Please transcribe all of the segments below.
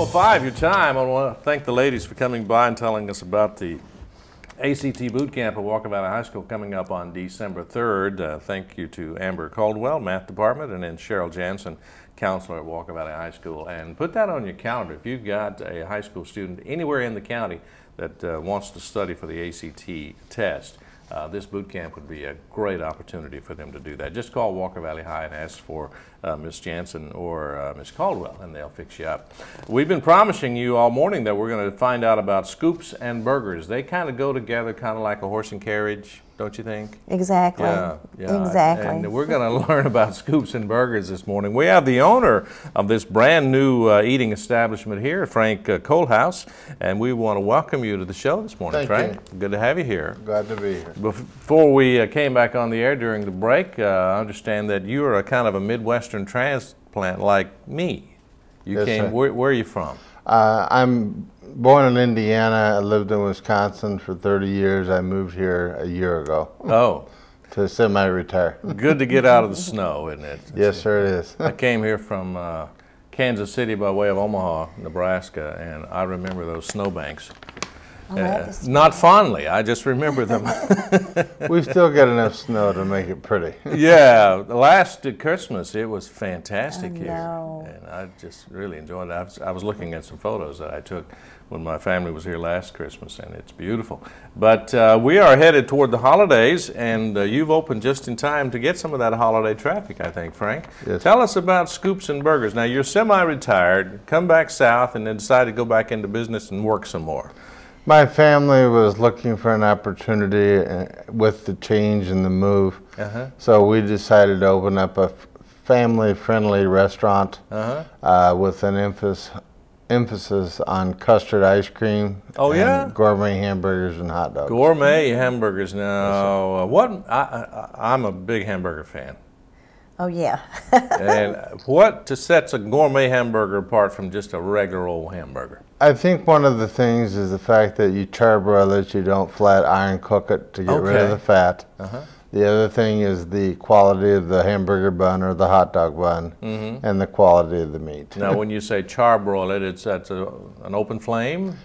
12:05 your time. I want to thank the ladies for coming by and telling us about the ACT Boot Camp at Walker Valley High School coming up on December 3rd. Thank you to Amber Caldwell, Math Department, and then Cheryl Jansen, Counselor at Walker Valley High School. And put that on your calendar. If you've got a high school student anywhere in the county that wants to study for the ACT test, this boot camp would be a great opportunity for them to do that. Just call Walker Valley High and ask for Ms. Jansen or Ms. Caldwell, and they'll fix you up. We've been promising you all morning that we're going to find out about scoops and burgers. They kind of go together, kind of like a horse and carriage, don't you think? Exactly. Yeah. Exactly. And we're going to learn about scoops and burgers this morning. We have the owner of this brand new eating establishment here, Frank Kolhouse, and we want to welcome you to the show this morning, Frank. Thank you. Good to have you here. Glad to be here. Before we came back on the air during the break, I understand that you are a kind of a Midwestern transplant like me. You Yes, came. sir. Where are you from? I'm born in Indiana. I lived in Wisconsin for 30 years. I moved here a year ago Oh, to semi-retire. good to get out of the snow, isn't it? Yes, sir, it is. I came here from Kansas City by way of Omaha, Nebraska, and I remember those snowbanks. Not fondly, I just remember them. We still get enough snow to make it pretty. Yeah, last Christmas it was fantastic here, know. and I just really enjoyed it. I was looking at some photos that I took when my family was here last Christmas, and it's beautiful. But we are headed toward the holidays, and you've opened just in time to get some of that holiday traffic, I think, Frank. Yes. Tell us about Scoops and Burgers. Now, you're semi-retired, come back south, and then decide to go back into business and work some more. My family was looking for an opportunity with the change and the move, so we decided to open up a family-friendly restaurant with an emphasis on custard ice cream. Oh, yeah? Gourmet hamburgers and hot dogs. Gourmet hamburgers. Now, I'm a big hamburger fan. Oh, yeah. And what sets a gourmet hamburger apart from just a regular old hamburger? I think one of the things is the fact that you charbroil it, you don't flat iron cook it to get rid of the fat. The other thing is the quality of the hamburger bun or the hot dog bun and the quality of the meat. Now, when you say charbroil it, that's an open flame?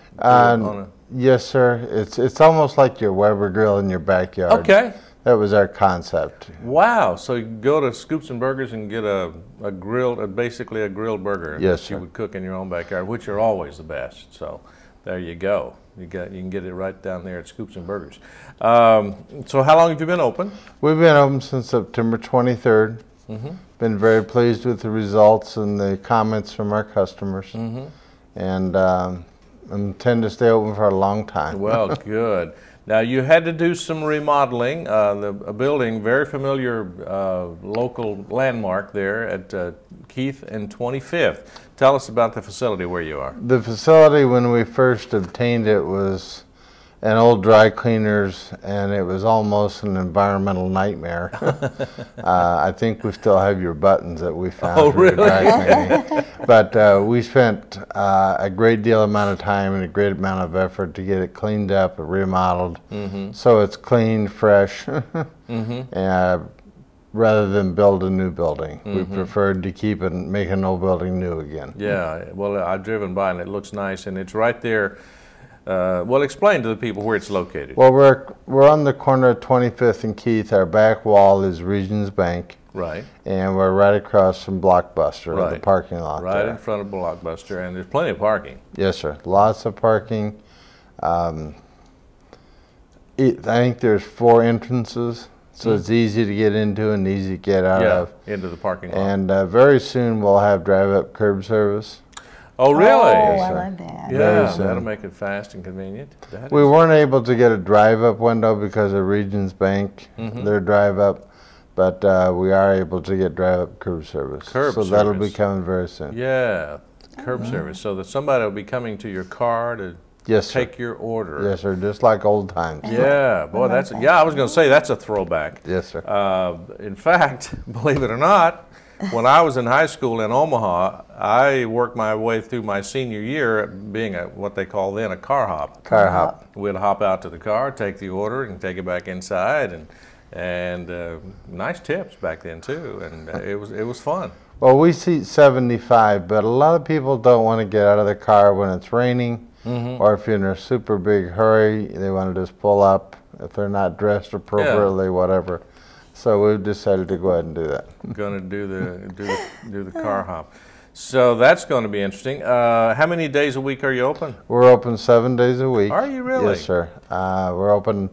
Yes, sir. It's almost like your Weber grill in your backyard. Okay. That was our concept. Wow. So you go to Scoops and Burgers and get a grilled, basically a grilled burger. Yes, that sir. you would cook in your own backyard, which are always the best. So there you go. You can get it right down there at Scoops and Burgers. So how long have you been open? We've been open since September 23rd. Been very pleased with the results and the comments from our customers. And intend to stay open for a long time. Well, good. Now, you had to do some remodeling. A building, very familiar local landmark there at Keith and 25th. Tell us about the facility where you are. The facility, when we first obtained it, was an old dry cleaners, and it was almost an environmental nightmare. I think we still have your buttons that we found. Oh, for the really? dry cleaning. But we spent a great deal amount of time and a great amount of effort to get it cleaned up and remodeled, so it's clean, fresh, rather than build a new building. We preferred to keep it and make an old building new again. Yeah, well, I've driven by and it looks nice, and it's right there. Well, explain to the people where it's located. Well, we're on the corner of 25th and Keith. Our back wall is Regions Bank. Right. And we're right across from Blockbuster, Right. the parking lot Right there. in front of Blockbuster, and there's plenty of parking. Yes, sir. Lots of parking. I think there's 4 entrances, so it's easy to get into and easy to get out of. Into the parking lot. And very soon we'll have drive-up curb service. Oh, really? Oh, Yes, I sir. love that. Yeah, Very soon. that'll make it fast and convenient. We weren't able to get a drive-up window because of Regions Bank, their drive-up, but we are able to get drive-up curb service. So that'll be coming very soon. Yeah, curb service, so that somebody will be coming to your car to take your order. Yes, sir, just like old times. Yeah, boy, I was going to say that's a throwback. Yes, sir. In fact, believe it or not, when I was in high school in Omaha, I worked my way through my senior year being what they call then a car hop. Car hop. We'd hop out to the car, take the order, and take it back inside, and nice tips back then too, and it was fun. Well, we seat 75, but a lot of people don't want to get out of the car when it's raining, or if you're in a super big hurry, they want to just pull up if they're not dressed appropriately, whatever. So we've decided to go ahead and do that. Going to do the car hop. So that's going to be interesting. How many days a week are you open? We're open 7 days a week. Are you really? Yes, sir. We're open,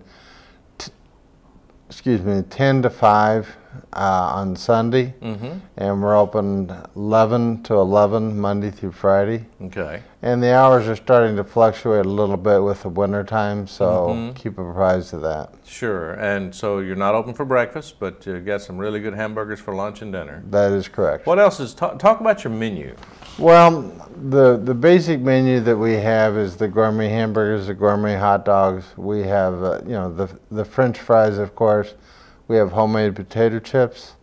10 to 5 on Sunday, and we're open 11 to 11 Monday through Friday. Okay. And the hours are starting to fluctuate a little bit with the winter time, so keep apprised of that. Sure. And so you're not open for breakfast, but you got some really good hamburgers for lunch and dinner. That is correct. What else is, talk about your menu. Well, the basic menu that we have is the gourmet hamburgers, the gourmet hot dogs. We have, you know, the French fries, of course. We have homemade potato chips.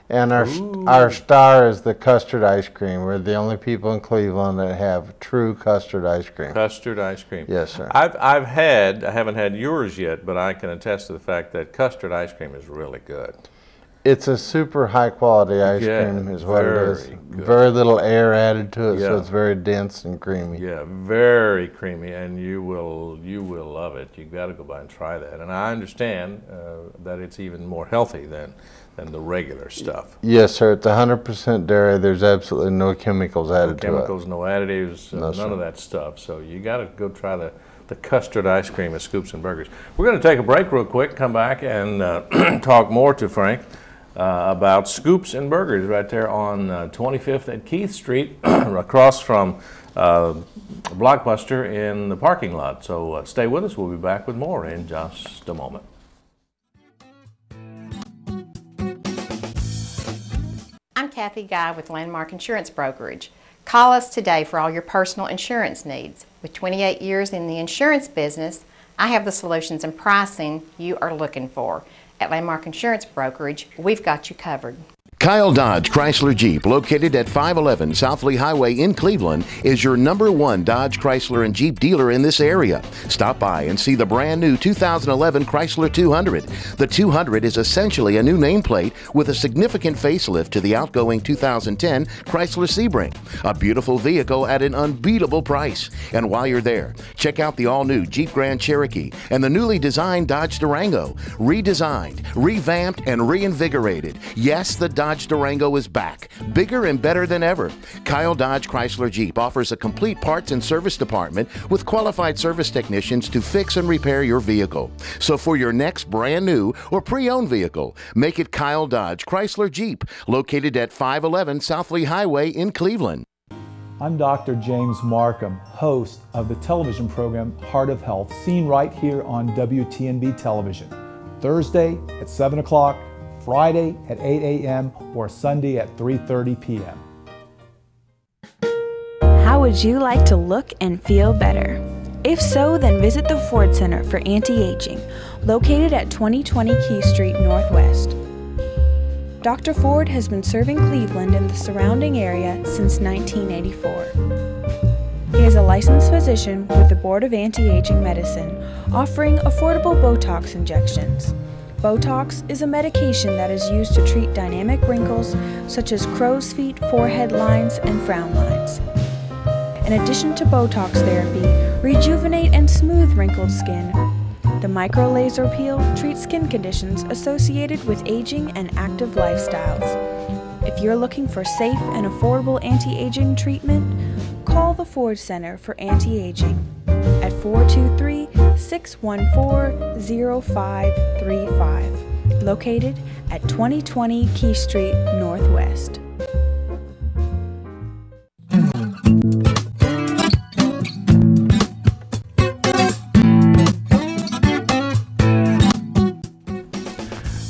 And our star is the custard ice cream. We're the only people in Cleveland that have true custard ice cream. Custard ice cream. Yes, sir. I haven't had yours yet, but I can attest to the fact that custard ice cream is really good. It's a super high quality ice cream is what it is. Good. Very little air added to it, so it's very dense and creamy. Yeah, very creamy, and you will love it. You've got to go by and try that. And I understand that it's even more healthy than the regular stuff. Yes, sir. It's 100% dairy. There's absolutely no chemicals added to it. No chemicals, no additives, none of that stuff. So you got to go try the custard ice cream at Scoops and Burgers. We're going to take a break real quick, come back and talk more to Frank about Scoops and Burgers right there on 25th at Keith Street, across from Blockbuster in the parking lot. So stay with us. We'll be back with more in just a moment. I'm Kathy Guy with Landmark Insurance Brokerage. Call us today for all your personal insurance needs. With 28 years in the insurance business, I have the solutions and pricing you are looking for. At Landmark Insurance Brokerage, we've got you covered. Kyle Dodge Chrysler Jeep, located at 511 South Lee Highway in Cleveland, is your #1 Dodge Chrysler and Jeep dealer in this area. Stop by and see the brand new 2011 Chrysler 200. The 200 is essentially a new nameplate with a significant facelift to the outgoing 2010 Chrysler Sebring. A beautiful vehicle at an unbeatable price. And while you're there, check out the all-new Jeep Grand Cherokee and the newly designed Dodge Durango. Redesigned, revamped, and reinvigorated. Yes, the Dodge Durango is back, bigger and better than ever. Kyle Dodge Chrysler Jeep offers a complete parts and service department with qualified service technicians to fix and repair your vehicle. So for your next brand new or pre-owned vehicle, make it Kyle Dodge Chrysler Jeep, located at 511 South Lee Highway in Cleveland. I'm Dr. James Markham, host of the television program Heart of Health, seen right here on WTNB television. Thursday at 7 o'clock, Friday at 8 a.m. or Sunday at 3:30 p.m. How would you like to look and feel better? If so, then visit the Ford Center for Anti-Aging, located at 2020 Key Street Northwest. Dr. Ford has been serving Cleveland and the surrounding area since 1984. He is a licensed physician with the Board of Anti-Aging Medicine, offering affordable Botox injections. Botox is a medication that is used to treat dynamic wrinkles such as crow's feet, forehead lines, and frown lines. In addition to Botox therapy, rejuvenate and smooth wrinkled skin. The micro-laser peel treats skin conditions associated with aging and active lifestyles. If you're looking for safe and affordable anti-aging treatment, call the Ford Center for Anti-Aging at 423-614-0535, located at 2020 Key Street Northwest.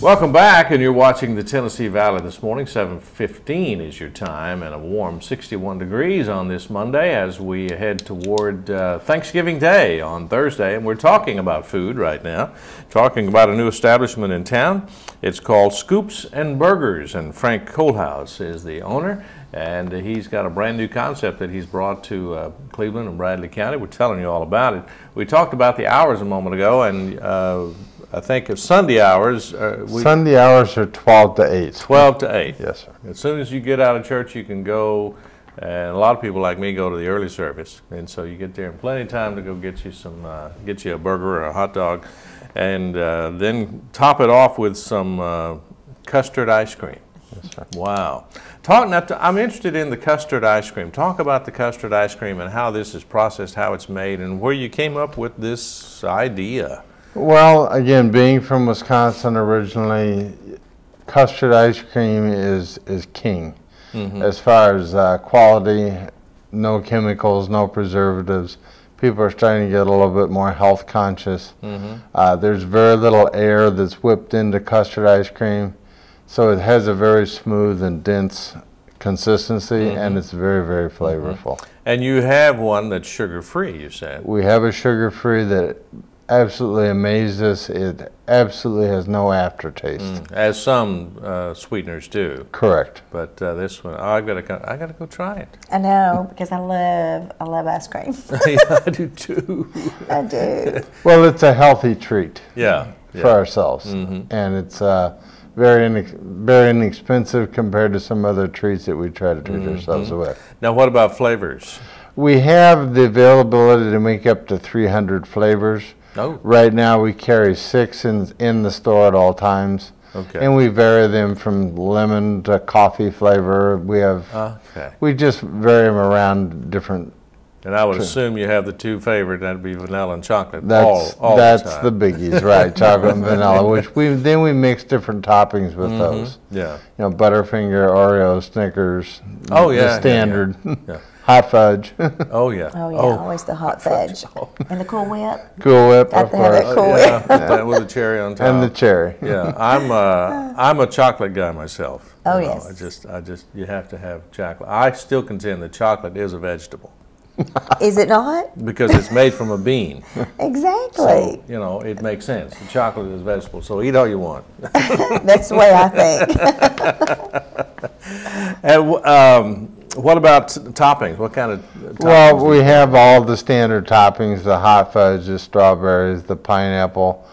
Welcome back, and you're watching the Tennessee Valley this morning. 7:15 is your time, and a warm 61 degrees on this Monday as we head toward Thanksgiving Day on Thursday. And we're talking about food right now, talking about a new establishment in town. It's called Scoops and Burgers, and Frank Kolhouse is the owner. And he's got a brand new concept that he's brought to Cleveland and Bradley County. We're telling you all about it. We talked about the hours a moment ago, and I think of Sunday hours. Sunday hours are 12 to 8. 12 to 8. Yes, sir. As soon as you get out of church, you can go, and a lot of people like me go to the early service, and so you get there in plenty of time to go get you a burger or a hot dog, and then top it off with some custard ice cream. Yes, sir. Wow. I'm interested in the custard ice cream. Talk about the custard ice cream and how this is processed, how it's made, and where you came up with this idea. Well, again, being from Wisconsin originally, custard ice cream is king. As far as quality, no chemicals, no preservatives. People are starting to get a little bit more health conscious. There's very little air that's whipped into custard ice cream. So it has a very smooth and dense consistency, and it's very, very flavorful. And you have one that's sugar-free, you said. We have a sugar-free that absolutely amazes us. It absolutely has no aftertaste. As some sweeteners do. Correct. But this one, I gotta go try it. I know, because I love ice cream. Yeah, I do too. I do. Well, it's a healthy treat. Yeah. For ourselves, and it's very inexpensive compared to some other treats that we try to treat ourselves with. Now, what about flavors? We have the availability to make up to 300 flavors. Oh. Right now we carry 6 in the store at all times. Okay. And we vary them from lemon to coffee flavor. We have, we just vary them around different. And I would assume you have the two favorite, that'd be vanilla and chocolate. That's all that's the biggies, right? Chocolate and vanilla, which we mix different toppings with those. Yeah. You know, Butterfinger, Oreos, Snickers. Oh yeah. The standard. Yeah. Hot fudge. Oh yeah. Oh yeah, always the hot fudge. And the Cool Whip. Cool Whip, Got of to have course. that Cool Yeah, Whip. that with a cherry on top. And the cherry. Yeah, I'm a chocolate guy myself. Oh you know, yes. I just you have to have chocolate. I still contend that chocolate is a vegetable. Is it not? Because it's made from a bean. Exactly. So, you know, it makes sense. The chocolate is a vegetable, so eat all you want. That's the way I think. And what about toppings? What kind of toppings? Well, we have all the standard toppings, the hot fudge, the strawberries, the pineapple,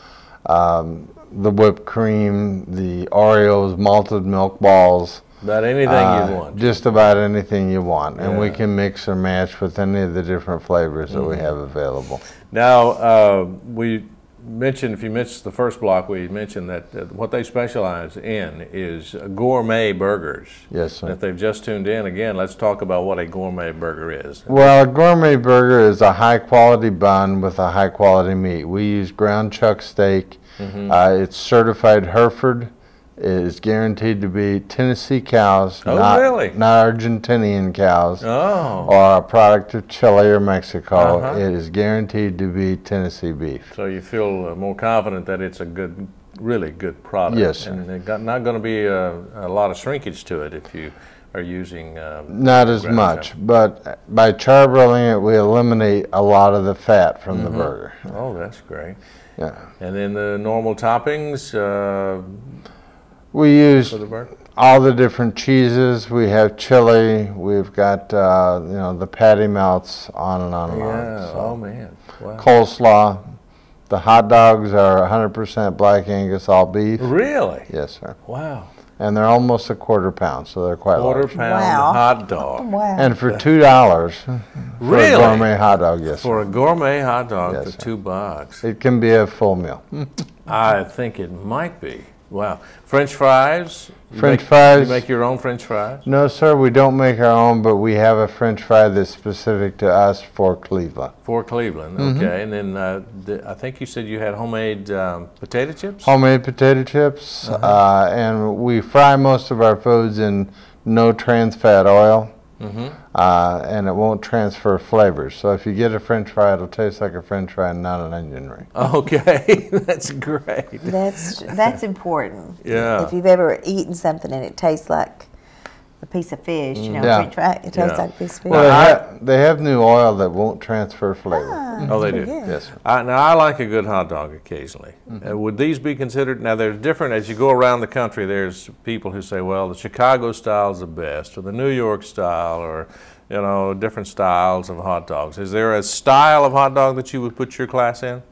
the whipped cream, the Oreos, malted milk balls. About anything you want. Just about anything you want. And we can mix or match with any of the different flavors that we have available. Now, we mentioned, if you missed the first block, we mentioned that what they specialize in is gourmet burgers. Yes, sir. And if they've just tuned in, again, let's talk about what a gourmet burger is. Well, a gourmet burger is a high-quality bun with a high-quality meat. We use ground chuck steak. It's certified Hereford. It is guaranteed to be Tennessee cows, not Argentinian cows, or a product of Chile or Mexico. It is guaranteed to be Tennessee beef. So you feel more confident that it's a good, really good product. Yes, sir. And there's not going to be a lot of shrinkage to it if you are using not as much, but by charbroiling it, we eliminate a lot of the fat from the burger. Oh, that's great. Yeah. And then the normal toppings. We use all the different cheeses. We have chili. We've got you know, the patty melts, on and on and on. So, oh man. Wow. Coleslaw. The hot dogs are 100% black Angus all beef. Really? Yes, sir. Wow. And they're almost a quarter pound, so they're quite large. Quarter-pound hot dog. Wow. And for $2 for a gourmet hot dog, yes. For a gourmet hot dog Yes, for sir. $2. It can be a full meal. I think it might be. Wow. French fries? French fries. You make your own French fries? No, sir, we don't make our own, but we have a French fry that's specific to us for Cleveland. For Cleveland, okay. And then I think you said you had homemade potato chips? Homemade potato chips, and we fry most of our foods in no trans fat oil, and it won't transfer flavors. So if you get a French fry, it'll taste like a French fry and not an onion ring. Okay, that's great. That's important. Yeah. If you've ever eaten something and it tastes like a piece of fish, you know, French fry, it tastes like a piece of fish. Well, they have new oil that won't transfer flavor. Oh, they do? Yes, sir. Now, I like a good hot dog occasionally. Would these be considered, now there's different, as you go around the country, there's people who say, well, the Chicago style is the best, or the New York style, or, you know, different styles of hot dogs. Is there a style of hot dog that you would put your class in?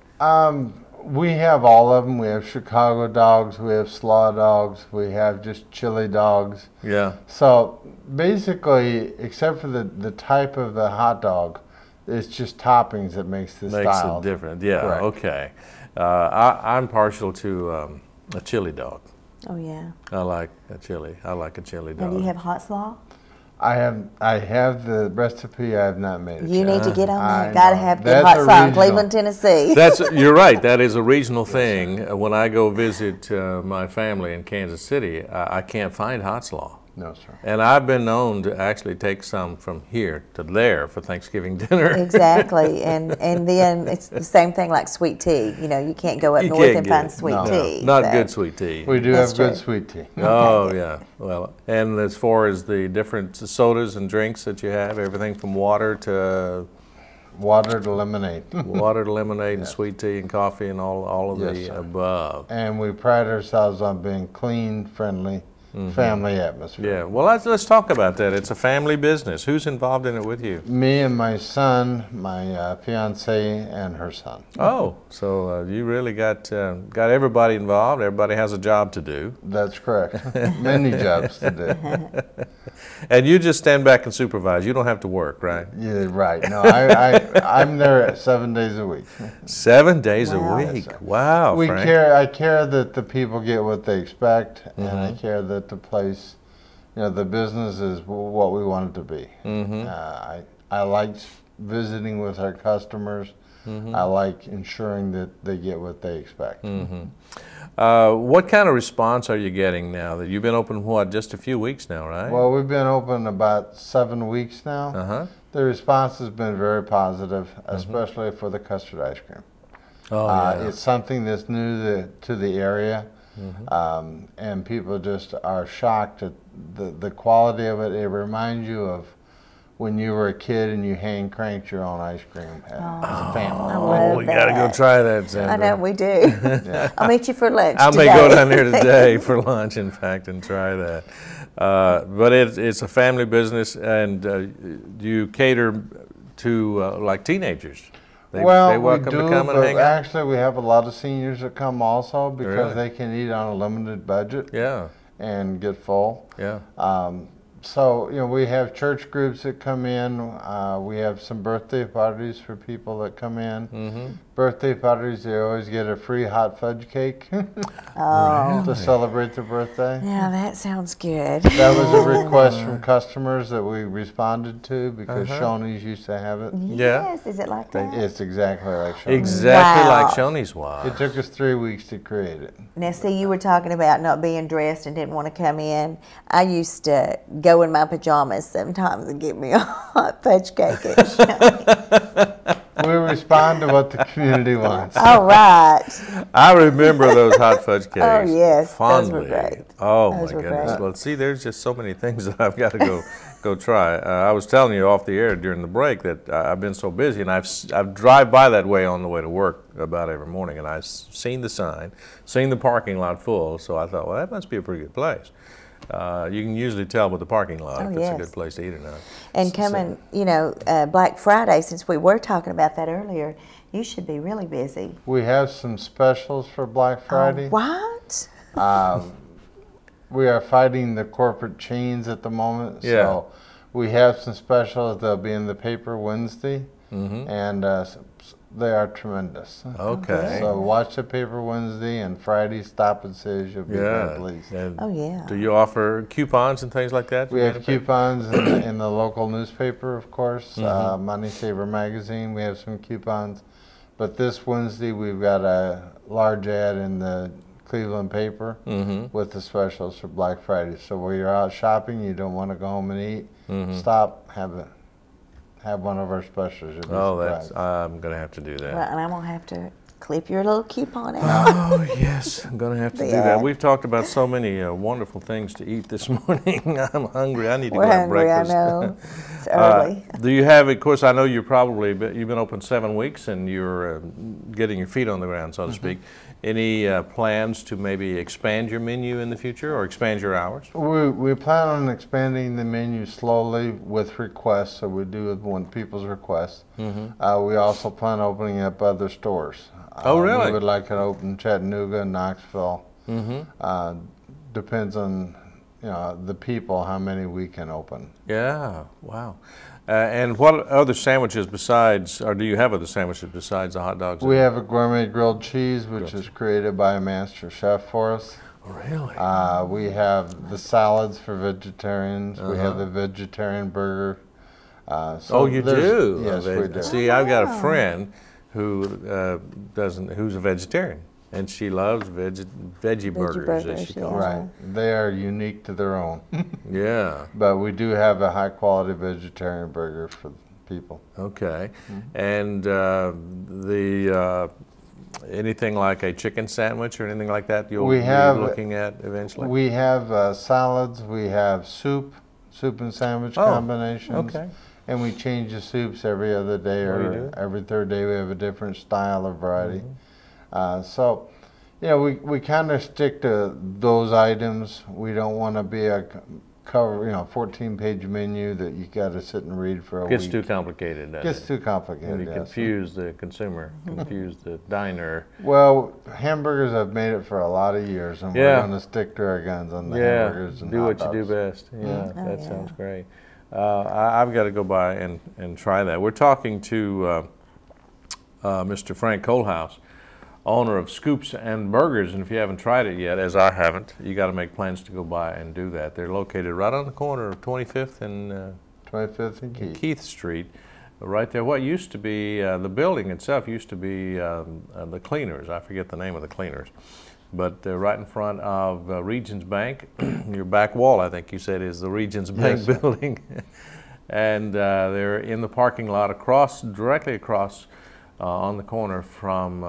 We have all of them. We have Chicago dogs, we have slaw dogs, we have just chili dogs. Yeah. So basically, except for the type of the hot dog, it's just toppings that makes the style. Makes it different, yeah, Correct. Okay. I'm partial to a chili dog. Oh yeah. I like a chili. I like a chili dog. And do you have hot slaw? I have the recipe. I have not made it. You need to get on that. I Got to know. have good That's hot a slaw in regional. Cleveland, Tennessee. You're right. That is a regional thing. When I go visit my family in Kansas City, I can't find hot slaw. No, sir. And I've been known to actually take some from here to there for Thanksgiving dinner. Exactly, and then it's the same thing like sweet tea. You know, you can't go up You north can't and get find it. sweet No. tea. Not so. good sweet tea. We do That's have good true. sweet tea. Oh, yeah. Well, and as far as the different sodas and drinks that you have, everything from water to Water to lemonade. water to lemonade and sweet tea and coffee and all of Yes, the sir. above. And we pride ourselves on being clean, friendly, family atmosphere. Yeah. Well, let's talk about that. It's a family business. Who's involved in it with you? Me and my son, my fiance, and her son. Oh, so you really got everybody involved. Everybody has a job to do. That's correct. Many jobs to do. And you just stand back and supervise. You don't have to work, right? Yeah, right. No, I'm there 7 days a week. 7 days Wow. a week. Wow, We Frank. care. I care that the people get what they expect, and I care that the place, the business is what we want it to be. I like visiting with our customers. I like ensuring that they get what they expect. What kind of response are you getting now that you've been open, just a few weeks now, right? Well, we've been open about 7 weeks now. The response has been very positive, especially for the custard ice cream. Oh, yeah. It's something that's new to the area, and people just are shocked at the quality of it. It reminds you of when you were a kid and you hand cranked your own ice cream as a family. I love we got to go that. try that, Sandra. I know we do. I'll meet you for lunch I today. may go down there today for lunch, in fact, and try that. But it's a family business, and do you cater to like teenagers? They welcome we to do, come and but hang out? actually we have a lot of seniors that come also because Really? they can eat on a limited budget Yeah, and get full. yeah. So, we have church groups that come in. We have some birthday parties for people that come in. Birthday parties, they always get a free hot fudge cake to celebrate their birthday. Yeah, that sounds good. That was a request from customers that we responded to because Shoney's used to have it. Yeah. Yes, is it like that? It's exactly like Shoney's. Exactly Wow. like Shoney's was. It took us 3 weeks to create it. Now, see, you were talking about not being dressed and didn't want to come in. I used to go in my pajamas sometimes and get me a hot fudge cake. We respond to what the community wants. All right. I remember those hot fudge cakes. Oh, yes, those were fondly. great. Oh, Those my were goodness. great. Well, see, there's just so many things that I've got to go try. I was telling you off the air during the break that I've been so busy, and I've drive by that way on the way to work about every morning, and I've seen the sign, seen the parking lot full, so I thought, well, that must be a pretty good place. You can usually tell with the parking lot if it's a yes. good place to eat or not. And coming, Black Friday, since we were talking about that earlier, you should be really busy. We have some specials for Black Friday. What? We are fighting the corporate chains at the moment, Yeah. so we have some specials. They'll be in the paper Wednesday, and they are tremendous. Okay. So watch the paper Wednesday and Friday. Stop and says you'll be very pleased. And Oh, yeah. do you offer coupons and things like that? We have coupons in the local newspaper, of course. Money Saver Magazine, we have some coupons. But this Wednesday, we've got a large ad in the Cleveland paper with the specials for Black Friday. So while you're out shopping, you don't want to go home and eat, stop, have one of our specials. You'll be surprised. I'm going to have to do that. Well, and I'm going to have to clip your little coupon out. Oh, yes, I'm going to have to do Yeah. that. We've talked about so many wonderful things to eat this morning. I'm hungry. I need to We're go have hungry, breakfast. I know. It's early. Do you have, of course, I know you've been open 7 weeks and you're getting your feet on the ground, so to speak. Any plans to maybe expand your menu in the future or expand your hours? We plan on expanding the menu slowly with requests, so we do it when people's requests. We also plan on opening up other stores. Oh, really? We would like it open in Chattanooga and Knoxville. Depends on the people, how many we can open. Yeah, wow. And what other sandwiches besides, or do you have other sandwiches besides the hot dogs? We have a gourmet grilled cheese, which is created by a master chef for us. Really? We have the salads for vegetarians. We have the vegetarian burger. Oh, you do? Yes, we do. See, I've got a friend who who's a vegetarian, and she loves veggie burgers, as she calls them. Right. They are unique to their own. Yeah. But we do have a high quality vegetarian burger for people. Okay. And anything like a chicken sandwich or anything like that you'll be looking at eventually? We have salads, we have soup and sandwich combinations. Okay. And we change the soups every other day or every third day. We have a different style or variety. So, we kind of stick to those items. We don't want to be a 14-page menu that you got to sit and read for a week. Gets too complicated, doesn't it? Gets too complicated, You confuse the consumer, confuse the diner. Well, hamburgers have made it for a lot of years, and we're going to stick to our guns on the hamburgers and do hot what dogs. you do best. Yeah, that sounds great. I've got to go by and try that. We're talking to Mr. Frank Kolhouse, owner of Scoops and Burgers, and if you haven't tried it yet, as I haven't, you got to make plans to go by and do that. They're located right on the corner of 25th and 25th and Keith Street, right there. What used to be the building itself used to be the Cleaners. I forget the name of the Cleaners, but they're right in front of Regions Bank. Your back wall, I think you said, is the Regions Bank building, and they're in the parking lot directly across. On the corner from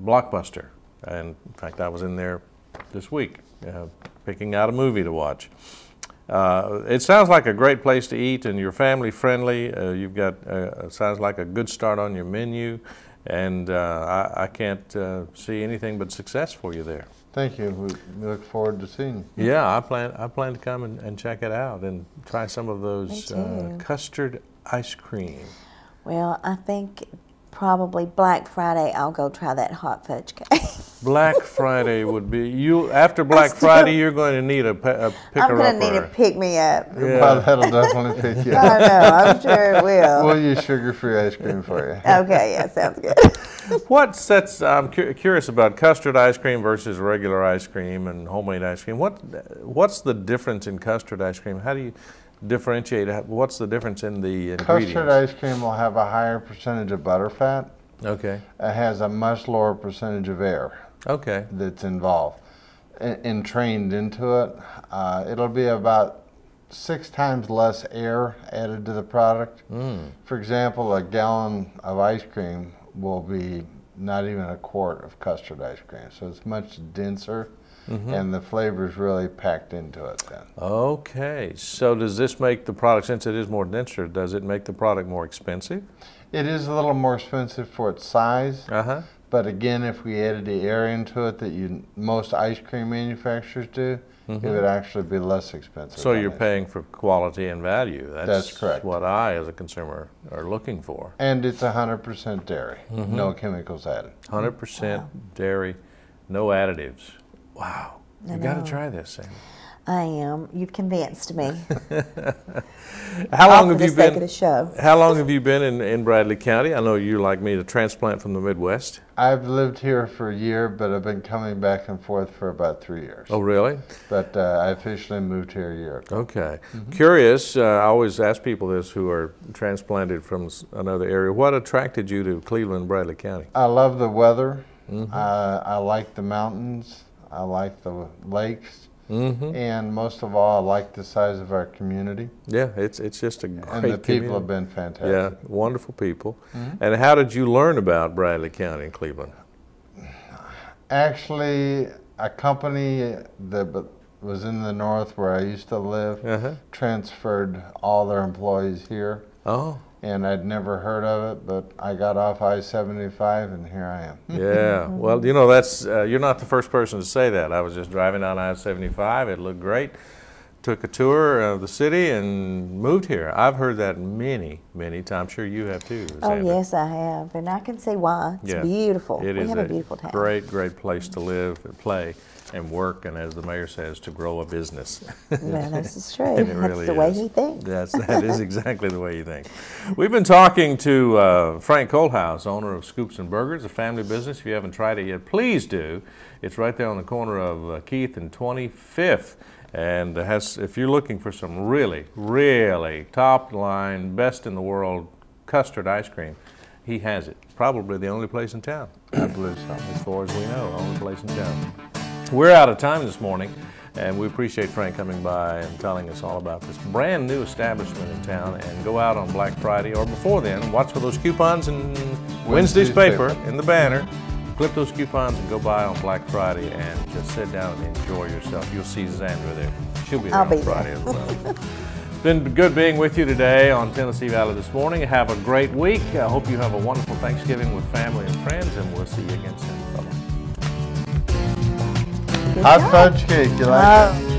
Blockbuster. And in fact, I was in there this week picking out a movie to watch. It sounds like a great place to eat, and you're family friendly. You've got, sounds like a good start on your menu, and I can't see anything but success for you there. Thank you. We look forward to seeing you. Yeah, I plan to come and check it out and try some of those custard ice cream. Well, I think probably Black Friday I'll go try that hot fudge cake. Black Friday would be, after Black Friday you're going to need a picker-upper. I'm going to need a pick-me-up. Yeah. Well, that'll definitely pick you up. I know, I'm sure it will. We'll use sugar-free ice cream for you. Okay, yeah, sounds good. I'm curious about custard ice cream versus regular ice cream and homemade ice cream. What's the difference in custard ice cream? How do you differentiate? What's the difference in the ingredients? Custard ice cream will have a higher percentage of butterfat. Okay. It has a much lower percentage of air. Okay. That's involved. Entrained into it. It'll be about 6 times less air added to the product. For example, a gallon of ice cream will be not even a quart of custard ice cream. So it's much denser. And the flavor is really packed into it then. Okay, so does this make the product, since it is more denser, does it make the product more expensive? It is a little more expensive for its size, but again, if we added the air into it that most ice cream manufacturers do, it would actually be less expensive. So you're paying for quality and value. That's correct. What I, as a consumer, are looking for. And it's 100% dairy, no chemicals added. 100% dairy, no additives. Wow, you got to try this, Sandy. I am. You've convinced me. How long have you been? Of the show. How long have you been in Bradley County? I know you, like me, a transplant from the Midwest. I've lived here for a year, but I've been coming back and forth for about 3 years. Oh, really? But I officially moved here a year ago. Okay. Curious. I always ask people this who are transplanted from another area. What attracted you to Cleveland, Bradley County? I love the weather. I like the mountains. I like the lakes, and most of all, I like the size of our community. Yeah, it's just a great community. And the people community. have been fantastic. Yeah, wonderful people. And how did you learn about Bradley County in Cleveland? Actually, a company that was in the north where I used to live transferred all their employees here. Oh. And I'd never heard of it, but I got off I-75 and here I am. Yeah, well, that's you're not the first person to say that. I was just driving down I-75. It looked great. took a tour of the city and moved here. I've heard that many, many times. Sure you have too, Oh, Sandra. yes, I have, and I can see why. It's beautiful. It we is have a beautiful town. Great, great place to live and play and work, and as the mayor says, to grow a business. Well, this is true. And it That's really the way is. he thinks. That is exactly the way you think. We've been talking to Frank Kolhouse, owner of Scoops and Burgers, a family business. If you haven't tried it yet, please do. It's right there on the corner of Keith and 25th. And if you're looking for some really, really top line, best in the world custard ice cream, he has it. Probably the only place in town. I believe so. As far as we know, only place in town. We're out of time this morning, and we appreciate Frank coming by and telling us all about this brand new establishment in town. And go out on Black Friday or before then, watch for those coupons in Wednesday's paper in the banner. Clip those coupons and go by on Black Friday and just sit down and enjoy yourself. You'll see Xandra there. She'll be there on Friday as well. It's been good being with you today on Tennessee Valley this morning. Have a great week. I hope you have a wonderful Thanksgiving with family and friends, and we'll see you again soon. Bye-bye. Hot fudge cake, you like it?